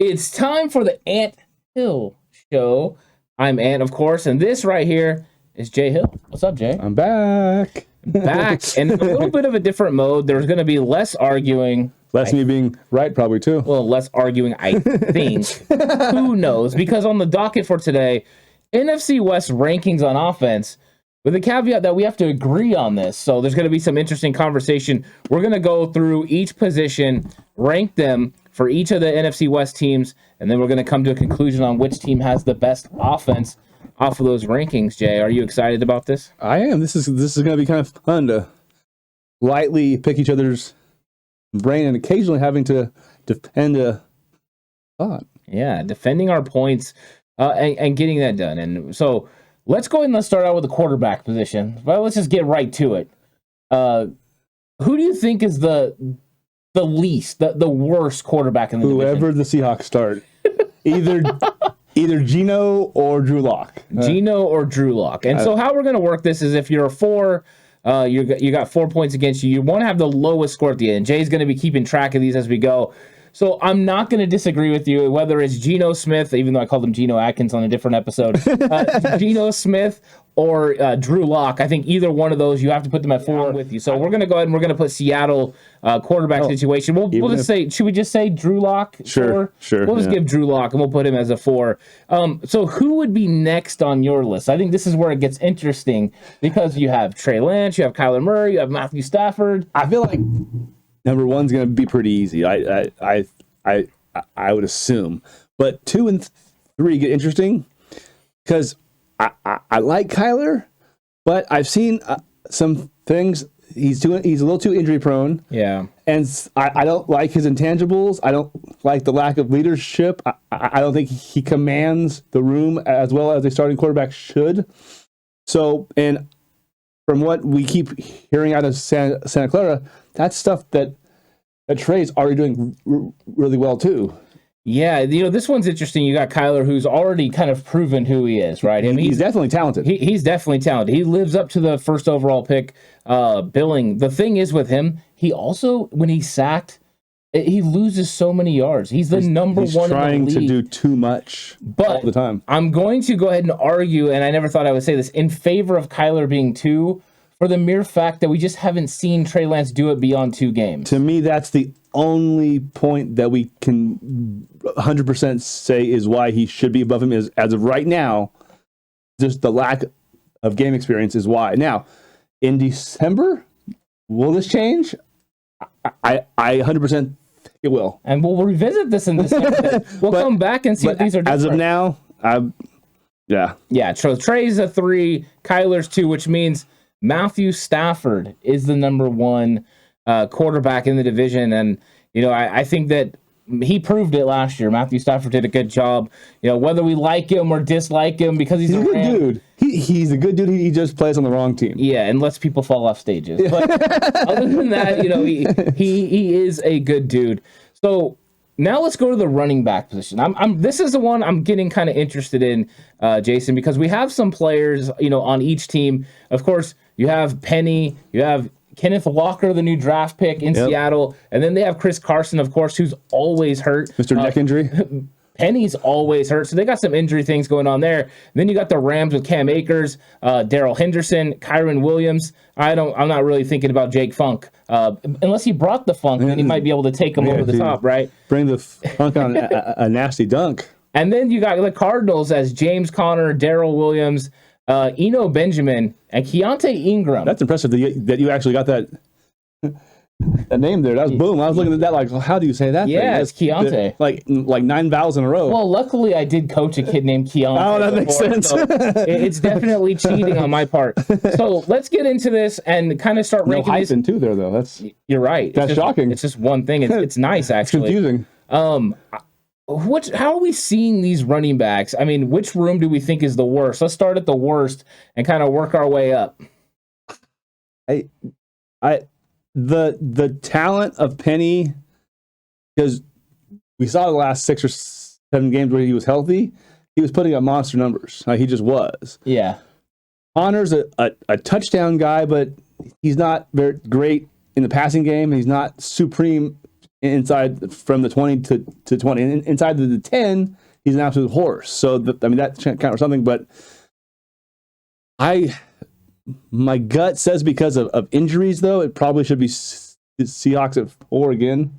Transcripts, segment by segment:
It's time for the Ant Hill Show. I'm Ant, of course, and this right here is Jay Hill. What's up, Jay? I'm back. Back, and in a little bit of a different mode. There's going to be less arguing. Less me being right, probably, too. Well, less arguing, I think. Who knows? Because on the docket for today, NFC West rankings on offense, with the caveat that we have to agree on this. So there's going to be some interesting conversation. We're going to go through each position, rank them for each of the NFC West teams, and then we're going to come to a conclusion on which team has the best offense off of those rankings. Jay, are you excited about this? I am. This is going to be kind of fun to lightly pick each other's brain and occasionally having to defend a thought. Yeah, defending our points and getting that done. And so let's go ahead and let's start out with the quarterback position. Well, let's just get right to it. Who do you think is the worst quarterback in the division? Whoever the Seahawks start. Either Geno or Drew Lock. Geno or Drew Lock. And so how we're going to work this is if you're a 4, you got 4 points against you. You want to have the lowest score at the end. Jay's going to be keeping track of these as we go. So I'm not going to disagree with you, whether it's Geno Smith, even though I called him Geno Atkins on a different episode, Geno Smith or Drew Lock. I think either one of those, you have to put them at 4 with you. So we're going to go ahead and we're going to put Seattle quarterback situation. We'll just say, should we just say Drew Lock? Sure. We'll just give Drew Lock and we'll put him as a 4. So who would be next on your list? I think this is where it gets interesting because you have Trey Lance, you have Kyler Murray, you have Matthew Stafford. I feel like number 1's going to be pretty easy. I would assume, but 2 and 3 get interesting because I like Kyler, but I've seen some things. He's a little too injury prone. Yeah, and I don't like his intangibles. I don't like the lack of leadership. I don't think he commands the room as well as a starting quarterback should. So, and from what we keep hearing out of Santa Clara, that's stuff that Trey's already doing really well too. Yeah, this one's interesting. You got Kyler, who's already kind of proven who he is, right? I mean, he's definitely talented. He's definitely talented. He lives up to the first overall pick billing. The thing is with him, he also, when he's sacked, he loses so many yards. He's number one trying in the league. To do too much all the time. I'm going to go ahead and argue, and I never thought I would say this, in favor of Kyler being 2 for the mere fact that we just haven't seen Trey Lance do it beyond 2 games. To me, that's the only point that we can 100% say is why he should be above him. Is as of right now, just the lack of game experience is why. Now, in December, will this change? I 100% think it will. And we'll revisit this in December. We'll come back and see if these are different. As of now, yeah. Yeah, so Trey's a 3, Kyler's 2, which means Matthew Stafford is the number 1 quarterback in the division. And, I think that he proved it last year. Matthew Stafford did a good job. Whether we like him or dislike him because he's a good dude. He's a good dude. He just plays on the wrong team. Yeah, and lets people fall off stages. But other than that, he is a good dude. So now let's go to the running back position. This is the one I'm getting kind of interested in, Jason, because we have some players, on each team. Of course, you have Penny, you have Kenneth Walker, the new draft pick in Seattle, and then they have Chris Carson, of course, who's always hurt. Mr. Neck injury. Penny's always hurt, so they got some injury things going on there. And then you got the Rams with Cam Akers, Darrell Henderson, Kyron Williams. I'm not really thinking about Jake Funk, unless he brought the funk, then he might be able to take him over the top, right? Bring the funk on a nasty dunk. And then you got the Cardinals as James Conner, Darrell Williams, Eno Benjamin, and Keontae Ingram. That's impressive that you actually got that name there. That was boom. I was looking at that like, how do you say that? Yeah, it's Keontae. Like 9 vowels in a row. Well, luckily I did coach a kid named Keontae. Oh, that makes sense. So it's definitely cheating on my part. So let's get into this and kind of start ranking. No hyphen too there though. You're right. That's shocking. It's just one thing. It's nice actually. It's confusing. How are we seeing these running backs? I mean, which room do we think is the worst? Let's start at the worst and kind of work our way up. The talent of Penny, because we saw the last 6 or 7 games where he was healthy, he was putting up monster numbers. He just was. Yeah. Connor's a touchdown guy, but he's not very great in the passing game. He's not supreme inside from the 20 to 20. And inside the 10, he's an absolute horse. So, that can't count for something. But my gut says because of injuries, though, it probably should be Seahawks at 4 again.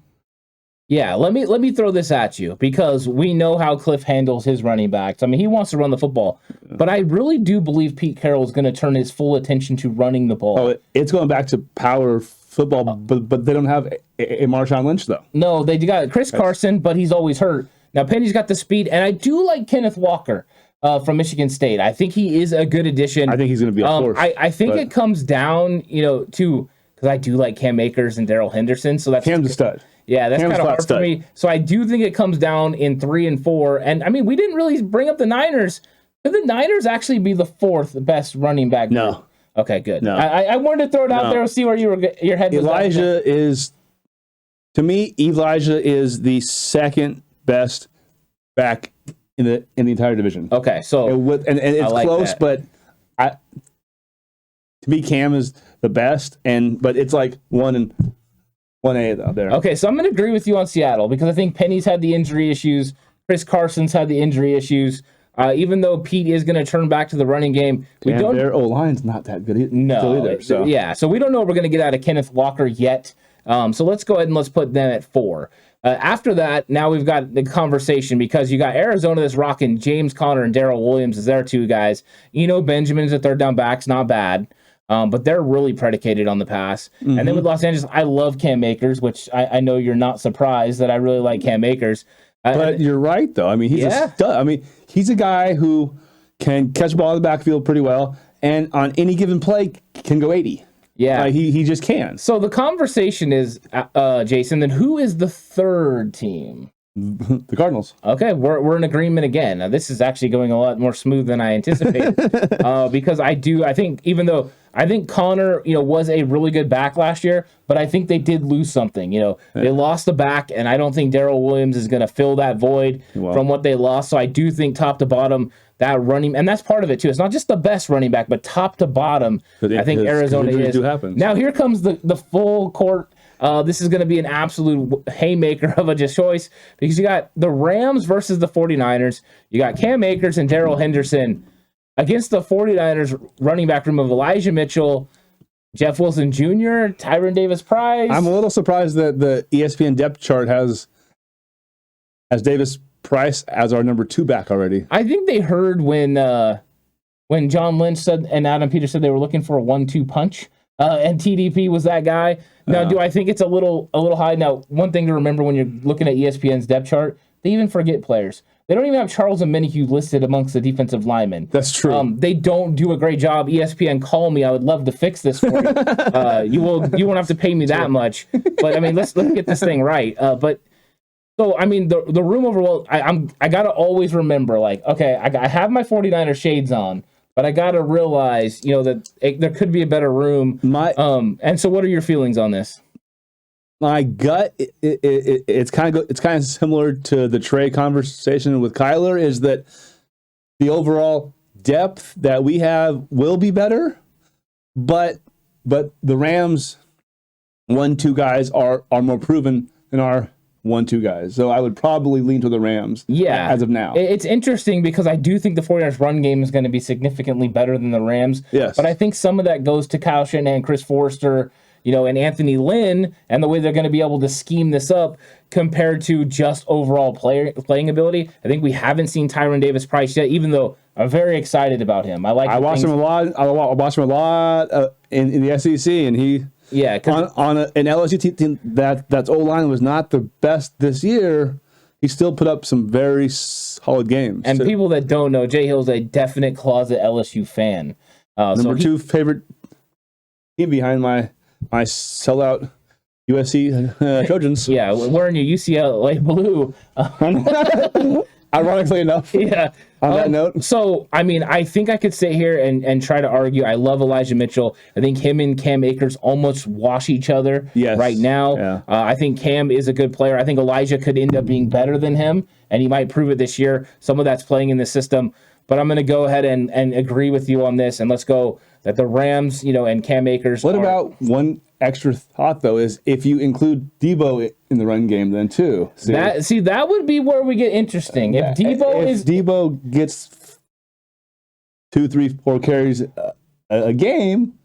Yeah, let me throw this at you because we know how Cliff handles his running backs. I mean, he wants to run the football, but I really do believe Pete Carroll is going to turn his full attention to running the ball. Oh, it's going back to power football, but they don't have a Marshawn Lynch, though. No, they got Chris Carson, but he's always hurt. Now, Penny's got the speed, and I do like Kenneth Walker from Michigan State. I think he is a good addition. I think he's going to be a force. I think it comes down, to because I do like Cam Akers and Darrell Henderson. So that's Cam's a stud. Yeah, that's kind of hard for me. So I do think it comes down in 3 and 4. And I mean, we didn't really bring up the Niners. Could the Niners actually be the 4th best running back group? No. Okay, good. No. I wanted to throw it out there and see where your head was. Elijah is, to me, Elijah is the 2nd best back in the entire division. Okay, so and it's like close, that. But to me, Cam is the best, but it's like 1A out there. Okay, so I'm going to agree with you on Seattle because I think Penny's had the injury issues. Chris Carson's had the injury issues. Even though Pete is going to turn back to the running game, their O-line's not that good either. So. Yeah, so we don't know what we're going to get out of Kenneth Walker yet. So let's go ahead and let's put them at 4. After that, now we've got the conversation because you got Arizona that's rocking James Conner and Darrell Williams as their 2 guys. Benjamin's a third down back's not bad. But they're really predicated on the pass. Mm-hmm. And then with Los Angeles, I love Cam Akers, which I know you're not surprised that I really like Cam Akers. But you're right, though. I mean, he's a stud. I mean, he's a guy who can catch the ball in the backfield pretty well, and on any given play can go 80. Yeah. He just can. So the conversation is, Jason, then who is the 3rd team? The Cardinals. Okay, we're in agreement again. Now, this is actually going a lot more smooth than I anticipated because I think even though I think Connor, was a really good back last year, but I think they did lose something. They lost the back, and I don't think Darrell Williams is going to fill that void from what they lost. So I do think top to bottom that running, and that's part of it too. It's not just the best running back, but top to bottom. I think Arizona is. Now here comes the full court. This is going to be an absolute haymaker of a choice because you got the Rams versus the 49ers. You got Cam Akers and Darrell Henderson against the 49ers running back room of Elijah Mitchell, Jeff Wilson Jr., Tyron Davis-Price. I'm a little surprised that the ESPN depth chart has Davis-Price as our number 2 back already. I think they heard when John Lynch said and Adam Peters said they were looking for a 1-2 punch. And TDP was that guy. Now, do I think it's a little high? Now, one thing to remember when you're looking at ESPN's depth chart, they even forget players. They don't even have Charles Omenihu listed amongst the defensive linemen. That's true. They don't do a great job. ESPN, call me. I would love to fix this for you. You won't have to pay me that much. But I mean, let's get this thing right. But so I mean, the room overall, I gotta always remember, like, okay, I have my 49er shades on. But I got to realize, that there could be a better room. And so what are your feelings on this? My gut, it's kind of similar to the Trey conversation with Kyler, is that the overall depth that we have will be better, but the Rams 1-2 guys are more proven than our 1-2 guys. So I would probably lean to the Rams as of now. It's interesting because I do think the 49ers run game is going to be significantly better than the Rams. Yes. But I think some of that goes to Kyle Shanahan, Chris Forrester, and Anthony Lynn, and the way they're going to be able to scheme this up compared to just overall playing ability. I think we haven't seen Tyron Davis-Price yet, even though I'm very excited about him. I watched him a lot. I watched him a lot in the SEC, and he... Yeah, on an LSU team that's O-line was not the best this year, he still put up some very solid games. And people that don't know, Jay Hill's a definite closet LSU fan. Number 2 favorite team behind my sellout USC Trojans. Yeah, wearing your UCLA blue. Ironically enough. Yeah. On that note. So, I mean, I think I could sit here and try to argue. I love Elijah Mitchell. I think him and Cam Akers almost wash each other right now. Yeah. I think Cam is a good player. I think Elijah could end up being better than him, and he might prove it this year. Some of that's playing in the system. But I'm going to go ahead and agree with you on this, and let's go that the Rams, and Cam Akers. What about one extra thought though is if you include Debo in the run game, then too. That would be where we get interesting. If Debo gets 2, 3, 4 carries a game,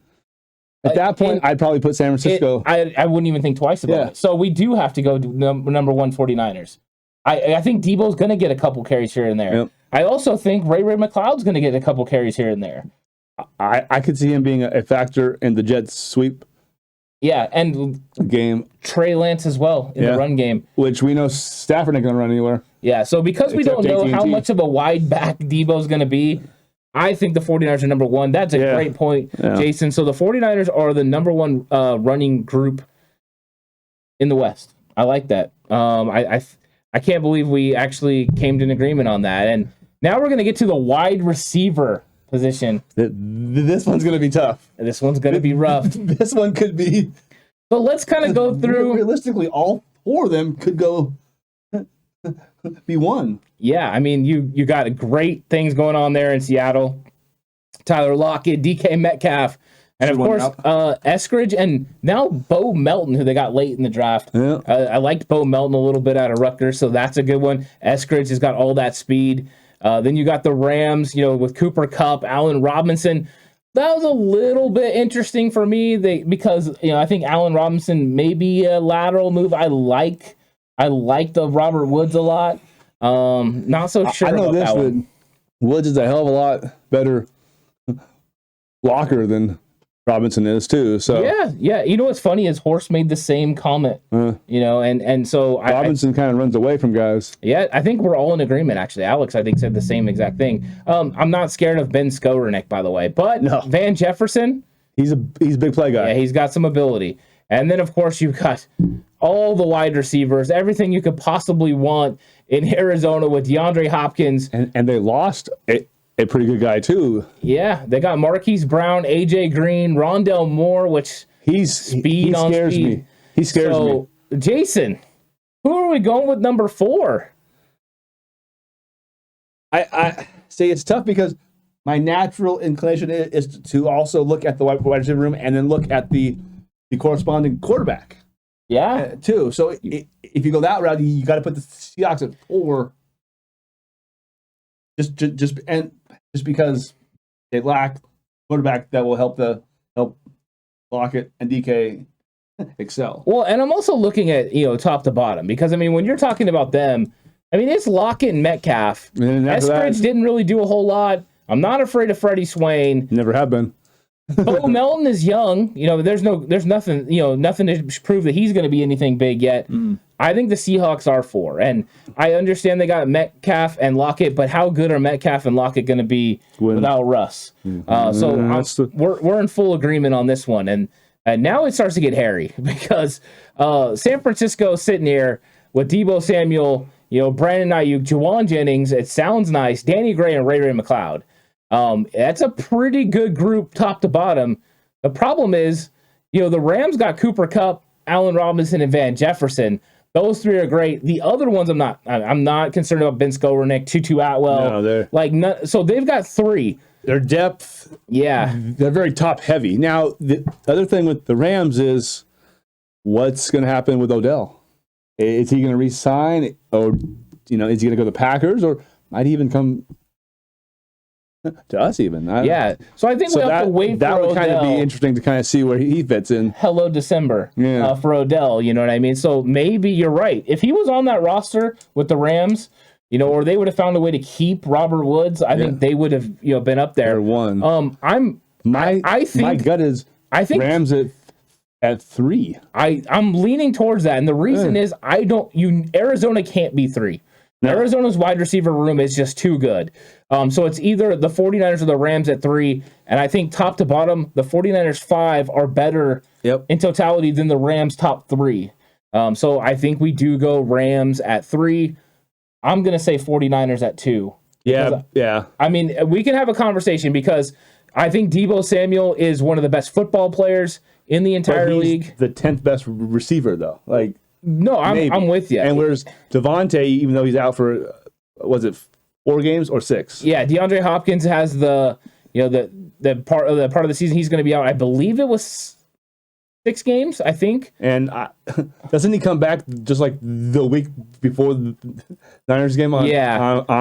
at that point, I'd probably put San Francisco. I wouldn't even think twice about it. So we do have to go to number 1 49ers. I think Debo's going to get a couple carries here and there. Yep. I also think Ray McLeod's going to get a couple carries here and there. I could see him being a factor in the Jets sweep. Yeah, and game. Trey Lance as well in the run game. Which we know Stafford ain't going to run anywhere. Yeah, so because we don't know how much of a wide back Debo's going to be, I think the 49ers are number 1. That's a great point, Jason. So the 49ers are the number 1 running group in the West. I like that. I can't believe we actually came to an agreement on that. And now we're going to get to the wide receiver position. This one's going to be tough. This one's going to be rough. This one could be. So let's kind of go through. Realistically, all 4 of them could go be 1. Yeah, I mean, you got great things going on there in Seattle. Tyler Lockett, DK Metcalf, and of course Eskridge, and now Bo Melton, who they got late in the draft. Yeah. I liked Bo Melton a little bit out of Rutgers, so that's a good one. Eskridge has got all that speed. Then you got the Rams, with Cooper Kupp, Allen Robinson. That was a little bit interesting for me because I think Allen Robinson may be a lateral move. I like the Robert Woods a lot. Not so sure about that one. Woods is a hell of a lot better blocker than Robinson is too. So yeah. You know what's funny is Horst made the same comment. And so Robinson kind of runs away from guys. Yeah, I think we're all in agreement. Actually, Alex, I think, said the same exact thing. I'm not scared of Ben Skowronek, by the way, but Van Jefferson, he's a big play guy. Yeah, he's got some ability. And then of course you've got all the wide receivers, everything you could possibly want in Arizona with DeAndre Hopkins. And they lost a pretty good guy too. Yeah, they got Marquise Brown, AJ Green, Rondell Moore, which he scares me. He scares me. Jason, who are we going with number 4? I say it's tough because my natural inclination is to also look at the wide receiver room and then look at the corresponding quarterback. Yeah, too. So if you go that route, you got to put the Seahawks at 4. Just because they lack quarterback that will help Lockett and DK excel. Well, and I'm also looking at top to bottom because when you're talking about them, it's Lockett and Metcalf. Eskridge didn't really do a whole lot. I'm not afraid of Freddie Swain. Never have been. Bo Melton is young. There's nothing. Nothing to prove that he's going to be anything big yet. Mm. I think the Seahawks are 4, and I understand they got Metcalf and Lockett, but how good are Metcalf and Lockett going to be without Russ? So we're in full agreement on this one, and now it starts to get hairy because San Francisco sitting here with Deebo Samuel, Brandon Ayuk, Juwan Jennings. It sounds nice. Danny Gray and Ray McLeod. That's a pretty good group top to bottom. The problem is, the Rams got Cooper Kupp, Allen Robinson, and Van Jefferson. Those 3 are great. The other ones, I'm not concerned about. Ben Skowronek, Tutu Atwell. No, so they've got 3. Their depth, they're very top heavy. Now the other thing with the Rams is what's going to happen with Odell. Is he going to re-sign, or is he going to go to the Packers, or might he even come to us even? So I think we have to wait for that would Odell. Kind of be interesting to kind of see where he fits in. Hello December for Odell, you know what I mean? So maybe you're right. If he was on that roster with the Rams, or they would have found a way to keep Robert Woods, I think they would have been up there. They're 1. I think my gut is Rams at 3. I'm leaning towards that, and the reason is Arizona can't be 3. No. Arizona's wide receiver room is just too good. So it's either the 49ers or the Rams at 3. And I think top to bottom, the 49ers 5 are better in totality than the Rams top 3. So I think we do go Rams at 3. I'm going to say 49ers at 2. Yeah. We can have a conversation because I think Deebo Samuel is one of the best football players in the entire league. The 10th best receiver, though. No, I'm with you. And whereas Devontae, even though he's out for, was it 4 games or 6? Yeah, DeAndre Hopkins has the part of the season he's going to be out. I believe it was 6 games, I think. And doesn't he come back just like the week before the Niners game on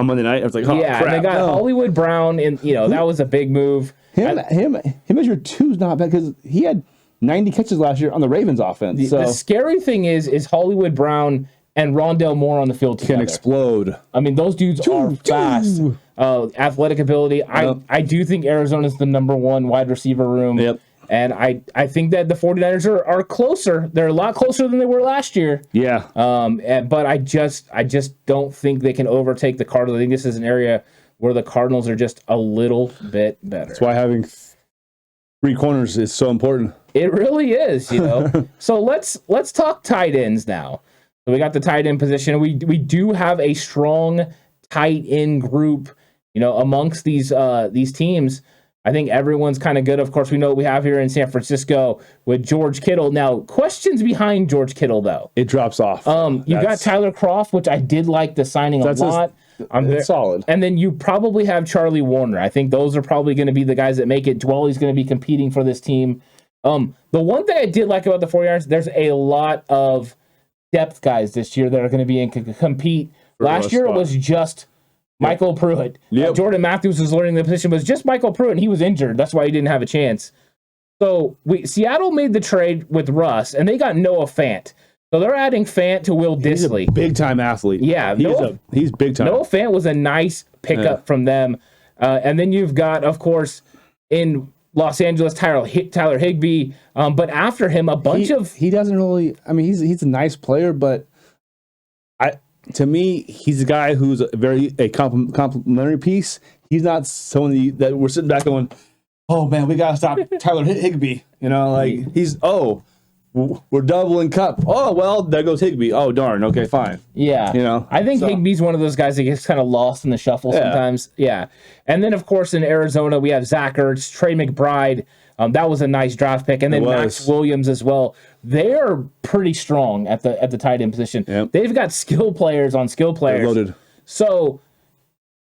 Monday night? I was like, oh, crap. And they got Hollywood Brown, and that was a big move. Him as your 2's not bad because he had 90 catches last year on the Ravens offense. The scary thing is Hollywood Brown and Rondale Moore on the field together. Can explode. I mean, those dudes are fast. Athletic ability. I do think Arizona's the number 1 wide receiver room. Yep. And I think that the 49ers are closer. They're a lot closer than they were last year. Yeah. But I just don't think they can overtake the Cardinals. I think this is an area where the Cardinals are just a little bit better. That's why having 3 corners is so important. It really is, So let's talk tight ends now. So we got the tight end position. We do have a strong tight end group, amongst these teams. I think everyone's kind of good. Of course, we know what we have here in San Francisco with George Kittle. Now, questions behind George Kittle, though. It drops off. You got Tyler Kroft, which I did like the signing a lot. It's solid. And then you probably have Charlie Warner. I think those are probably going to be the guys that make it. Dwelly's going to be competing for this team. The one thing I did like about the 49ers, there's a lot of depth guys this year that are going to be in compete. Last year it was just Michael Pruitt. Yep. Jordan Matthews was learning the position, was just Michael Pruitt, and he was injured. That's why he didn't have a chance. So Seattle made the trade with Russ, and they got Noah Fant. So they're adding Fant to Will Dissly. He's a big-time athlete. Yeah. He's big-time. Noah Fant was a nice pickup from them. And then you've got, of course, in Los Angeles, Tyler Higbee. But after him, a bunch of... He doesn't really... I mean, he's a nice player, but to me, he's a guy who's a complimentary piece. He's not someone that we're sitting back going, oh, man, we got to stop Tyler Higbee. We're doubling Cup. Oh, well, there goes Higbee. Oh, darn. Okay, fine. Yeah. I think Higbee's one of those guys that gets kind of lost in the shuffle sometimes. Yeah. And then, of course, in Arizona, we have Zach Ertz, Trey McBride. That was a nice draft pick. And then Max Williams as well. They're pretty strong at the tight end position. Yep. They've got skill players on skill players. They're loaded. So,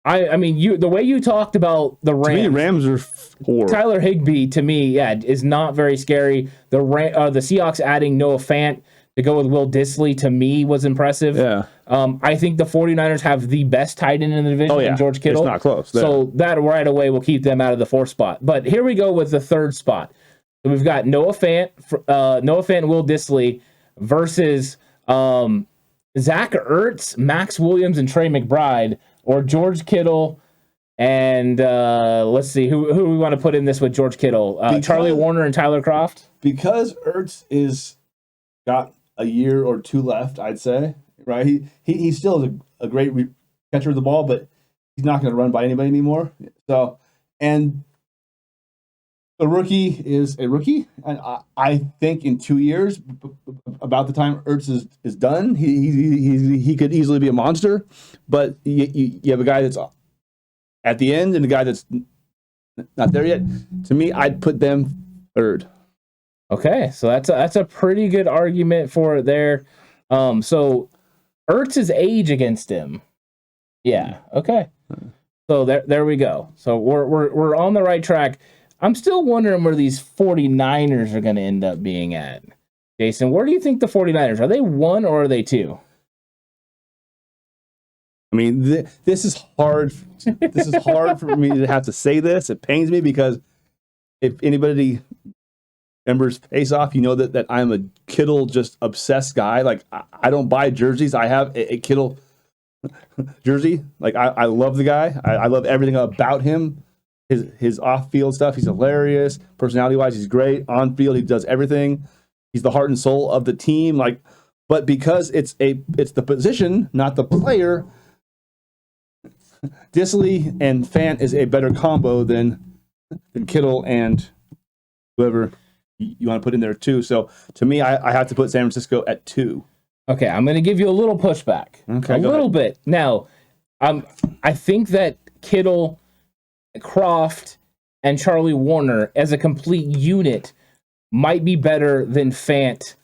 I mean, the way you talked about the Rams. To me, Rams are 4. Tyler Higbee, to me, is not very scary. The Seahawks adding Noah Fant to go with Will Dissly, to me, was impressive. Yeah. I think the 49ers have the best tight end in the division in George Kittle. It's not close. So that right away will keep them out of the 4th spot. But here we go with the 3rd spot. So we've got Noah Fant and Will Dissly versus Zach Ertz, Max Williams, and Trey McBride, or George Kittle and let's see, who we want to put in this with George Kittle? Charlie Warner and Tyler Kroft? Because Ertz is got a year or 2 left, I'd say, right? He still is a great catcher of the ball, but he's not going to run by anybody anymore. So, and a rookie is a rookie, and I think in 2 years, about the time Ertz is done, he could easily be a monster. But you have a guy that's at the end and a guy that's not there yet. To me, I'd put them 3rd. Okay, so that's a pretty good argument for it there. So Ertz's age against him. Yeah. Okay. So there we go. So we're on the right track. I'm still wondering where these 49ers are going to end up being at. Jason, where do you think the 49ers are? They 1 or are they 2? I mean, this is hard. This is hard for me to have to say this. It pains me because if anybody remembers Face Off, you know that I'm a Kittle just obsessed guy. Like, I don't buy jerseys. I have a Kittle jersey. Like, I love the guy. I love everything about him. His off-field stuff, he's hilarious. Personality-wise, he's great. On-field, he does everything. He's the heart and soul of the team. Like, but because it's the position, not the player, Dissly and Fant is a better combo than Kittle and whoever you want to put in there too. So to me, I have to put San Francisco at 2. Okay, I'm going to give you a little pushback. Okay, a little bit. Now, I think that Kittle, Kroft, and Charlie Warner as a complete unit might be better than Fant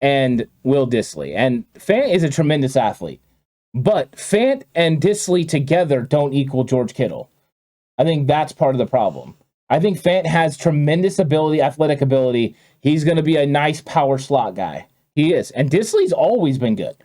and Will Dissly. And Fant is a tremendous athlete. But Fant and Dissly together don't equal George Kittle. I think that's part of the problem. I think Fant has tremendous ability, athletic ability. He's going to be a nice power slot guy. He is. And Disley's always been good.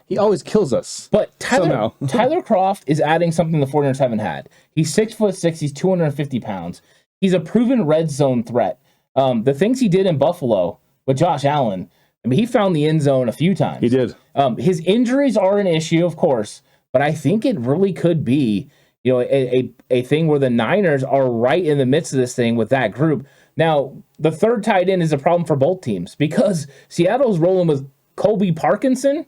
He always kills us. But somehow. Tyler Kroft is adding something the 49ers haven't had. He's 6'6". He's 250 pounds. He's a proven red zone threat. The things he did in Buffalo with Josh Allen, I mean, he found the end zone a few times. He did. His injuries are an issue, of course, but I think it really could be, a thing where the Niners are right in the midst of this thing with that group. Now, the third tight end is a problem for both teams because Seattle's rolling with Colby Parkinson.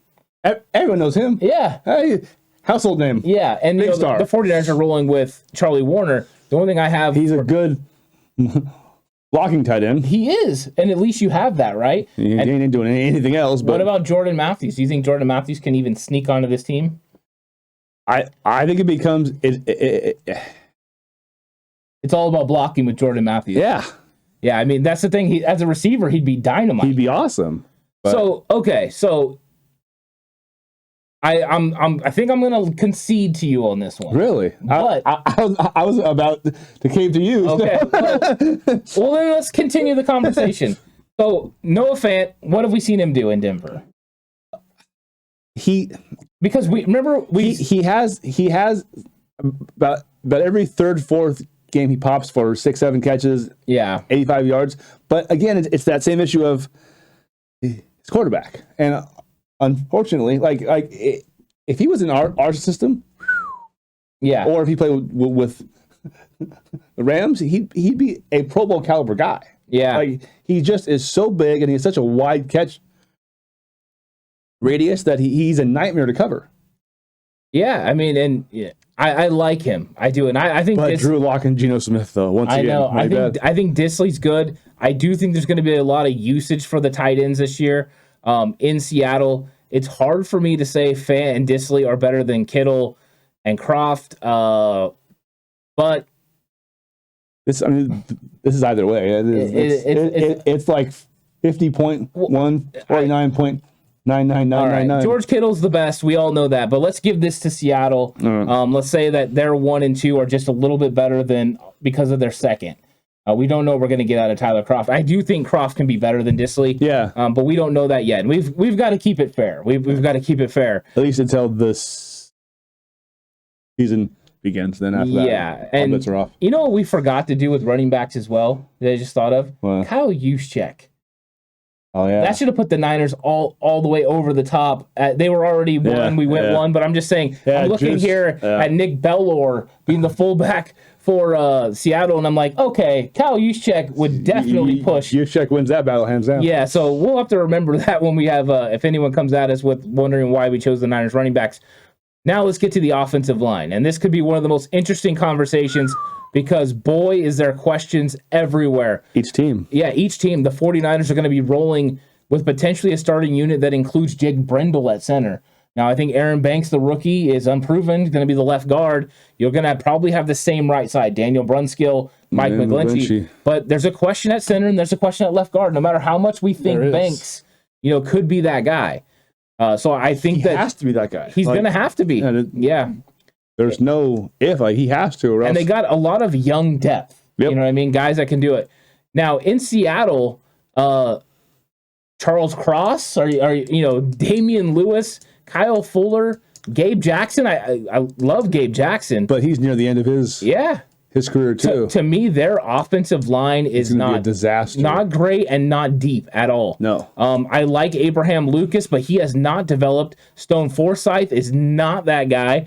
Everyone knows him. Yeah. Hey, household name. Yeah, and Big star. The 49ers are rolling with Charlie Warner. The only thing I have... He's a good blocking tight end. He is, and at least you have that, right? He ain't doing anything else. But what about Jordan Matthews? Do you think Jordan Matthews can even sneak onto this team? I think it becomes... It's all about blocking with Jordan Matthews. Yeah. Yeah, I mean, that's the thing. As a receiver, he'd be dynamite. He'd be awesome. But... So I think I'm going to concede to you on this one. Really? But I was about to cave to you. Okay. Well, then let's continue the conversation. So Noah Fant, what have we seen him do in Denver? Because he has about every third, fourth game he pops for 6-7 catches, 85 yards. But again, it's that same issue of his quarterback. And unfortunately, like if he was in our system, or if he played with the Rams, he'd be a Pro Bowl caliber guy. Yeah, like he just is so big and he has such a wide catch radius that he's a nightmare to cover. Yeah, I mean, and I like him. I do, and I think. But Drew Lock and Geno Smith, though, once again, I know. I think Disley's good. I do think there's going to be a lot of usage for the tight ends this year. In Seattle, it's hard for me to say Fant and Disley are better than Kittle and Kroft, but this is either way. It's like 50.1, 49.99999. George Kittle's the best. We all know that, but let's give this to Seattle. Let's say that their 1 and 2 are just a little bit better than because of their second. We don't know what we're going to get out of Tyler Kroft. I do think Kroft can be better than Disley. Yeah. But we don't know that yet. And we've got to keep it fair. We've got to keep it fair. At least until this season begins. Then after that, all bets are off. You know what we forgot to do with running backs as well that I just thought of? What? Kyle Juszczyk. Oh, yeah. That should have put the Niners all the way over the top. They were already one. We went one. But I'm just saying, I'm looking here at Nick Bellor being the fullback for Seattle, and I'm like, okay, Kyle Juszczyk would definitely push. Juszczyk wins that battle hands down. Yeah, so we'll have to remember that when we have, if anyone comes at us with wondering why we chose the Niners running backs. Now let's get to the offensive line, and this could be one of the most interesting conversations because, boy, is there questions everywhere. Each team. Yeah, each team. The 49ers are going to be rolling with potentially a starting unit that includes Jake Brendel at center. Now, I think Aaron Banks, the rookie, is unproven. He's going to be the left guard. You're going to probably have the same right side, Daniel Brunskill, Mike McGlinchey. But there's a question at center and there's a question at left guard. No matter how much we think Banks, could be that guy. So I think he has to be that guy. He's going to have to be. Yeah. There's no if. He has to. Or else. And they got a lot of young depth. Yep. You know what I mean? Guys that can do it. Now, in Seattle, Charles Cross, Damian Lewis, Kyle Fuller, Gabe Jackson. I love Gabe Jackson. But he's near the end of his career, too. To me, their offensive line is not a disaster. Not great and not deep at all. No. I like Abraham Lucas, but he has not developed. Stone Forsythe is not that guy.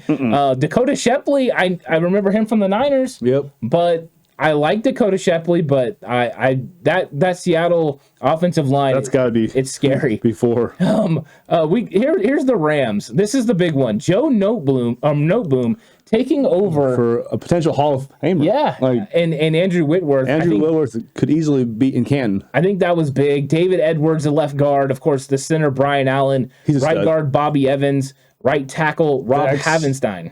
Dakota Shepley, I remember him from the Niners. Yep. But I like Dakota Shepley, but that Seattle offensive line, that's got to be. It's scary. Before here's the Rams. This is the big one. Joe Noteboom taking over for a potential Hall of Famer. Yeah, and Andrew Whitworth. Whitworth could easily beat in Canton. I think that was big. David Edwards, the left guard, of course, the center Brian Allen, right guard Bobby Evans, right tackle Rob Havenstein.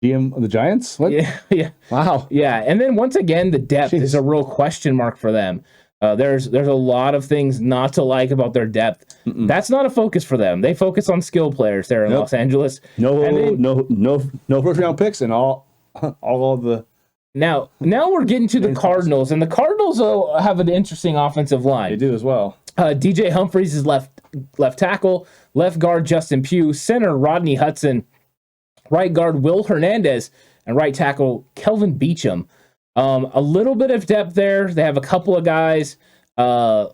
GM of the Giants? What? Yeah. Wow. Yeah, and then once again, the depth is a real question mark for them. There's a lot of things not to like about their depth. That's not a focus for them. They focus on skill players there in Los Angeles. No first round picks and all the Now we're getting to the Cardinals, and the Cardinals have an interesting offensive line. They do as well. DJ Humphries is left tackle, left guard Justin Pugh, center Rodney Hudson, right guard Will Hernandez, and right tackle Kelvin Beachum. A little bit of depth there. They have a couple of guys. I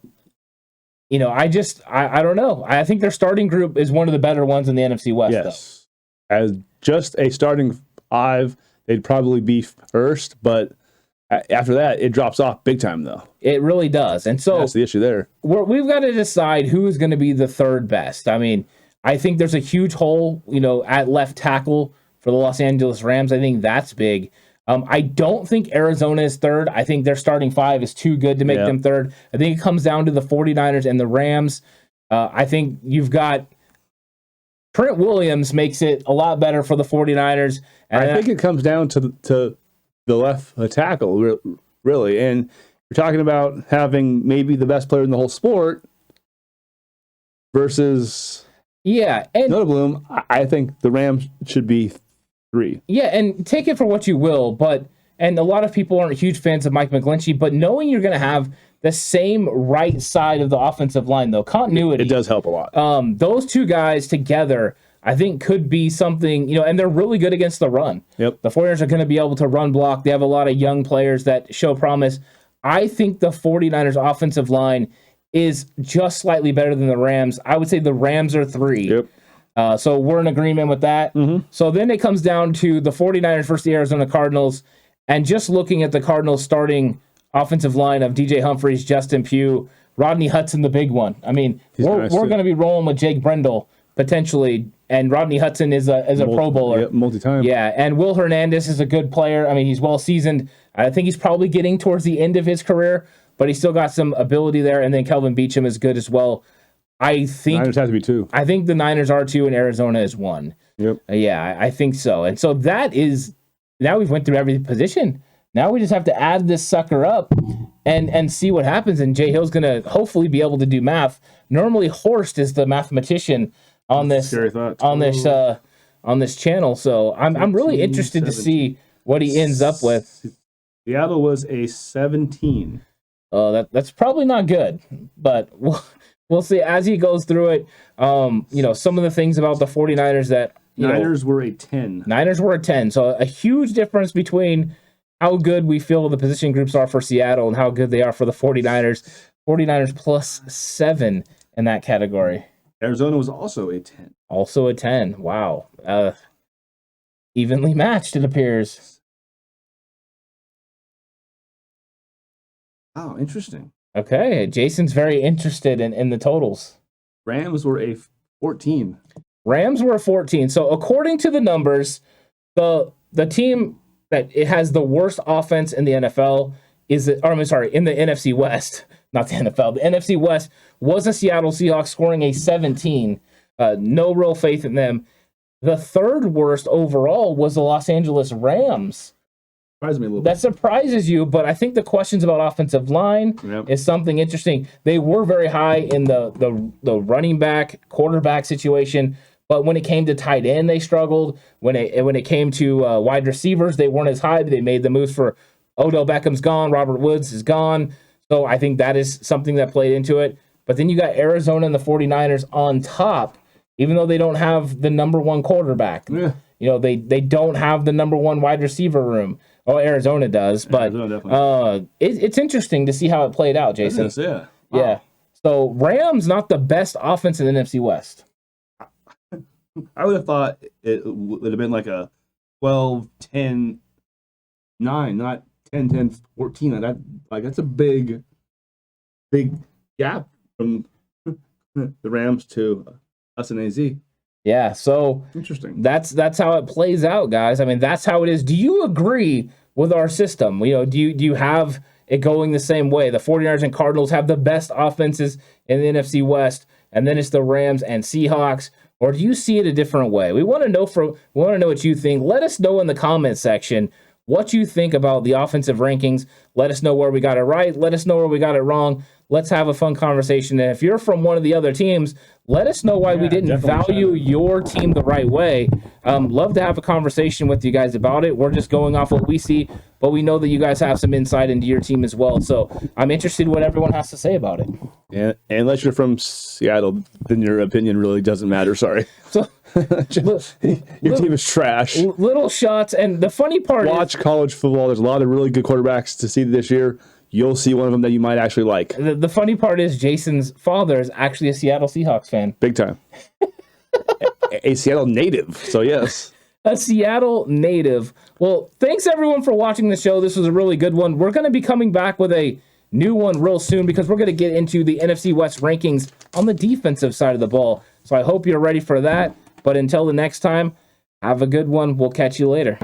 don't know. I think their starting group is one of the better ones in the NFC West. Yes, as just a starting 5. They'd probably be first, but after that, it drops off big time, though. It really does. And so that's the issue there. We've got to decide who is going to be the third best. I mean, I think there's a huge hole, at left tackle for the Los Angeles Rams. I think that's big. I don't think Arizona is third. I think their starting 5 is too good to make them third. I think it comes down to the 49ers and the Rams. I think you've got Trent Williams makes it a lot better for the 49ers. And I think it comes down to the left tackle, really. And you're talking about having maybe the best player in the whole sport versus Notable. I think the Rams should be 3. Yeah, and take it for what you will, and a lot of people aren't huge fans of Mike McGlinchey, but knowing you're going to have the same right side of the offensive line, though, continuity. It does help a lot. Those two guys together, I think, could be something, and they're really good against the run. Yep. The 49ers are going to be able to run block. They have a lot of young players that show promise. I think the 49ers offensive line is just slightly better than the Rams. I would say the Rams are 3. Yep. So we're in agreement with that. Mm-hmm. So then it comes down to the 49ers versus the Arizona Cardinals. And just looking at the Cardinals starting offensive line of DJ Humphries, Justin Pugh, Rodney Hudson, the big one. I mean, we're going to be rolling with Jake Brendel potentially, and Rodney Hudson is a Pro Bowler. Yeah, multi-time. Yeah, and Will Hernandez is a good player. I mean, he's well-seasoned. I think he's probably getting towards the end of his career, but he's still got some ability there. And then Kelvin Beachum is good as well. I think Niners have to be 2. I think the Niners are 2 and Arizona is 1. Yep. I think so. And so that is, now we've went through every position. Now we just have to add this sucker up and see what happens. And Jay Hill's going to hopefully be able to do math. Normally Horst is the mathematician on this on this channel. So I'm really interested 17. To see what he ends up with. Seattle was a 17. That's probably not good, but we'll see as he goes through it. Some of the things about the 49ers that Niners were a 10. Niners were a 10. So a huge difference between how good we feel the position groups are for Seattle and how good they are for the 49ers. 49ers plus 7 in that category. Arizona was also a 10. Also a 10. Wow. Evenly matched, it appears. Oh, interesting. Okay. Jason's very interested in the totals. Rams were a 14. Rams were a 14. So according to the numbers, the team that it has the worst offense in the NFL in the NFC West, not the NFL. The NFC West was the Seattle Seahawks, scoring a 17. No real faith in them. The third worst overall was the Los Angeles Rams. Surprised me a little bit. That surprises you, but I think the questions about offensive line is something interesting. They were very high in the running back, quarterback situation, but when it came to tight end, they struggled. When it came to wide receivers, they weren't as high. They made the moves for Odell Beckham's gone, Robert Woods is gone. So I think that is something that played into it. But then you got Arizona and the 49ers on top, even though they don't have the number 1 quarterback. Yeah. They don't have the number 1 wide receiver room. Oh, Arizona does, but it's interesting to see how it played out, Jason. Yeah. Wow. Yeah. So Rams not the best offense in the NFC West. I would have thought it would have been like a 12-10-9, not 10-10-14. That's a big gap from the Rams to us and AZ. Yeah, so interesting. That's how it plays out, guys. I mean, that's how it is. Do you agree with our system? Do you have it going the same way? The 49ers and Cardinals have the best offenses in the NFC West, and then it's the Rams and Seahawks. Or do you see it a different way? We want to know what you think. Let us know in the comment section what you think about the offensive rankings. Let us know where we got it right. Let us know where we got it wrong. Let's have a fun conversation. And if you're from one of the other teams, let us know why we didn't value your team the right way. Love to have a conversation with you guys about it. We're just going off what we see, but we know that you guys have some insight into your team as well. So I'm interested in what everyone has to say about it. Yeah, and unless you're from Seattle, then your opinion really doesn't matter. Sorry. So your team is trash. Little shots. And the funny part Watch college football. There's a lot of really good quarterbacks to see this year. You'll see one of them that you might actually like. The funny part is Jason's father is actually a Seattle Seahawks fan. Big time. a Seattle native, so yes. A Seattle native. Well, thanks everyone for watching the show. This was a really good one. We're going to be coming back with a new one real soon because we're going to get into the NFC West rankings on the defensive side of the ball. So I hope you're ready for that. But until the next time, have a good one. We'll catch you later.